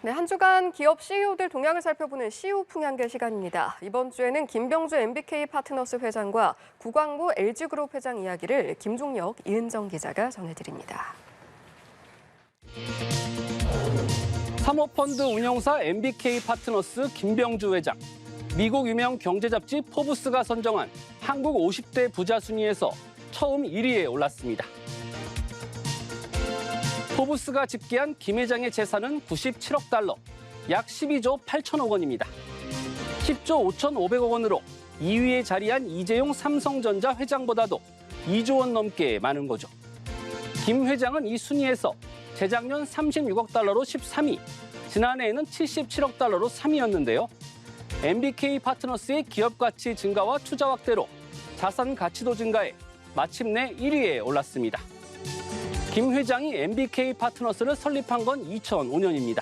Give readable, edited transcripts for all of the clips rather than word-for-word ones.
네, 한 주간 기업 CEO들 동향을 살펴보는 CEO 풍향계 시간입니다. 이번 주에는 김병주 MBK 파트너스 회장과 구광모 LG그룹 회장 이야기를 김종혁, 이은정 기자가 전해드립니다. 사모펀드 운용사 MBK 파트너스 김병주 회장. 미국 유명 경제 잡지 포브스가 선정한 한국 50대 부자 순위에서 처음 1위에 올랐습니다. 포브스가 집계한 김 회장의 재산은 97억 달러, 약 12조 8천억 원입니다. 10조 5,500억 원으로 2위에 자리한 이재용 삼성전자 회장보다도 2조 원 넘게 많은 거죠. 김 회장은 이 순위에서 재작년 36억 달러로 13위, 지난해에는 77억 달러로 3위였는데요. MBK 파트너스의 기업 가치 증가와 투자 확대로 자산 가치도 증가해 마침내 1위에 올랐습니다. 김 회장이 MBK 파트너스를 설립한 건 2005년입니다.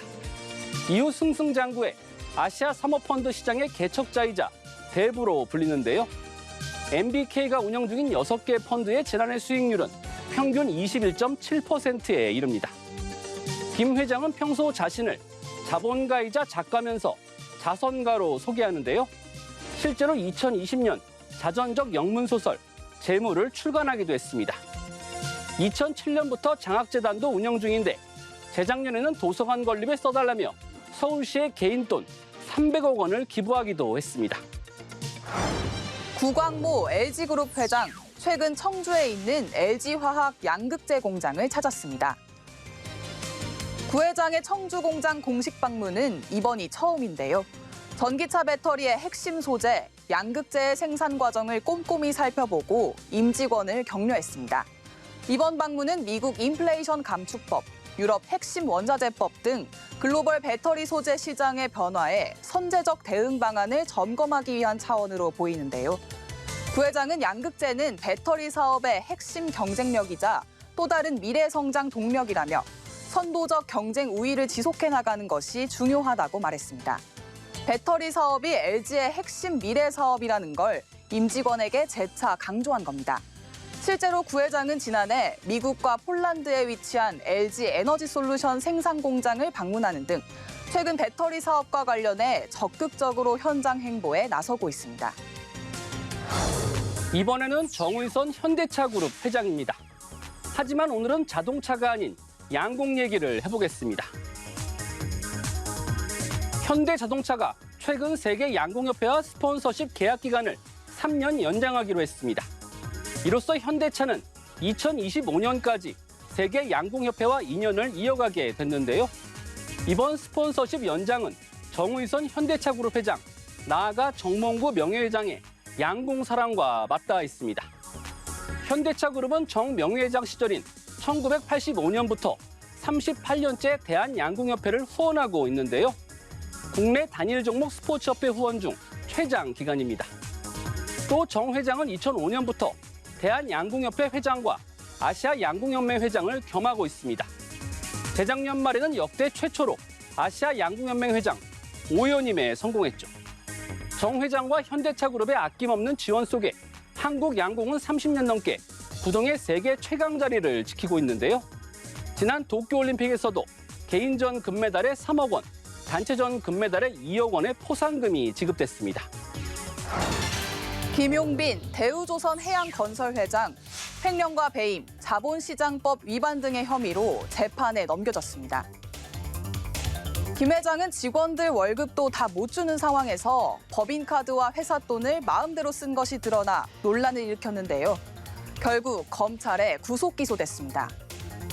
이후 승승장구해 아시아 사모펀드 시장의 개척자이자 대부로 불리는데요. MBK가 운영 중인 6개 펀드의 지난해 수익률은 평균 21.7%에 이릅니다. 김 회장은 평소 자신을 자본가이자 작가면서 자선가로 소개하는데요. 실제로 2020년 자전적 영문소설 재물을 출간하기도 했습니다. 2007년부터 장학재단도 운영 중인데 재작년에는 도서관 건립에 써달라며 서울시에 개인 돈 300억 원을 기부하기도 했습니다. 구광모 LG그룹 회장, 최근 청주에 있는 LG화학 양극재 공장을 찾았습니다. 구 회장의 청주 공장 공식 방문은 이번이 처음인데요. 전기차 배터리의 핵심 소재, 양극재의 생산 과정을 꼼꼼히 살펴보고 임직원을 격려했습니다. 이번 방문은 미국 인플레이션 감축법, 유럽 핵심 원자재법 등 글로벌 배터리 소재 시장의 변화에 선제적 대응 방안을 점검하기 위한 차원으로 보이는데요. 구 회장은 양극재는 배터리 사업의 핵심 경쟁력이자 또 다른 미래 성장 동력이라며 선도적 경쟁 우위를 지속해 나가는 것이 중요하다고 말했습니다. 배터리 사업이 LG의 핵심 미래 사업이라는 걸 임직원에게 재차 강조한 겁니다. 실제로 구 회장은 지난해 미국과 폴란드에 위치한 LG 에너지 솔루션 생산 공장을 방문하는 등 최근 배터리 사업과 관련해 적극적으로 현장 행보에 나서고 있습니다. 이번에는 정의선 현대차그룹 회장입니다. 하지만 오늘은 자동차가 아닌 양궁 얘기를 해보겠습니다. 현대자동차가 최근 세계 양궁협회와 스폰서십 계약 기간을 3년 연장하기로 했습니다. 이로써 현대차는 2025년까지 세계 양궁협회와 인연을 이어가게 됐는데요. 이번 스폰서십 연장은 정의선 현대차그룹 회장, 나아가 정몽구 명예회장의 양궁 사랑과 맞닿아 있습니다. 현대차그룹은 정 명예회장 시절인 1985년부터 38년째 대한양궁협회를 후원하고 있는데요. 국내 단일 종목 스포츠협회 후원 중 최장 기간입니다. 또 정 회장은 2005년부터 대한양궁협회 회장과 아시아양궁연맹 회장을 겸하고 있습니다. 재작년 말에는 역대 최초로 아시아양궁연맹 회장 5연임에 성공했죠. 정 회장과 현대차그룹의 아낌없는 지원 속에 한국 양궁은 30년 넘게 구동의 세계 최강 자리를 지키고 있는데요. 지난 도쿄올림픽에서도 개인전 금메달에 3억 원, 단체전 금메달에 2억 원의 포상금이 지급됐습니다. 김용빈 대우조선 해양건설 회장, 횡령과 배임, 자본시장법 위반 등의 혐의로 재판에 넘겨졌습니다. 김 회장은 직원들 월급도 다 못 주는 상황에서 법인카드와 회사 돈을 마음대로 쓴 것이 드러나 논란을 일으켰는데요. 결국 검찰에 구속 기소됐습니다.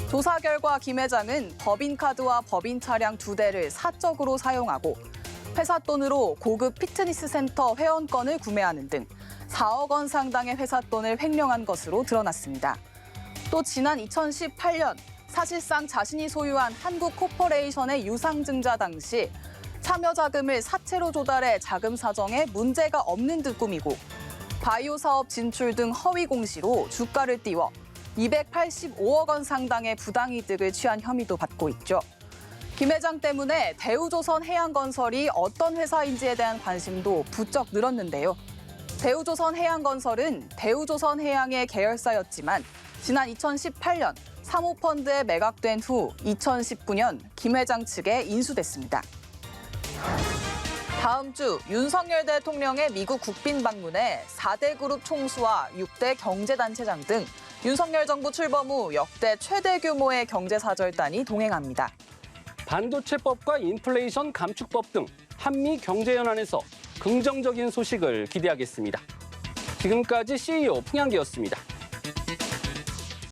조사 결과 김 회장은 법인카드와 법인 차량 2대를 사적으로 사용하고 회사 돈으로 고급 피트니스 센터 회원권을 구매하는 등 4억 원 상당의 회사 돈을 횡령한 것으로 드러났습니다. 또 지난 2018년 사실상 자신이 소유한 한국 코퍼레이션의 유상증자 당시 참여 자금을 사채로 조달해 자금 사정에 문제가 없는 듯 꾸미고 바이오 사업 진출 등 허위 공시로 주가를 띄워 285억 원 상당의 부당이득을 취한 혐의도 받고 있죠. 김 회장 때문에 대우조선 해양건설이 어떤 회사인지에 대한 관심도 부쩍 늘었는데요. 대우조선 해양건설은 대우조선 해양의 계열사였지만 지난 2018년 사모펀드에 매각된 후 2019년 김 회장 측에 인수됐습니다. 다음 주 윤석열 대통령의 미국 국빈 방문에 4대 그룹 총수와 6대 경제단체장 등 윤석열 정부 출범 후 역대 최대 규모의 경제사절단이 동행합니다. 반도체법과 인플레이션 감축법 등 한미 경제연안에서 긍정적인 소식을 기대하겠습니다. 지금까지 CEO 풍향기였습니다.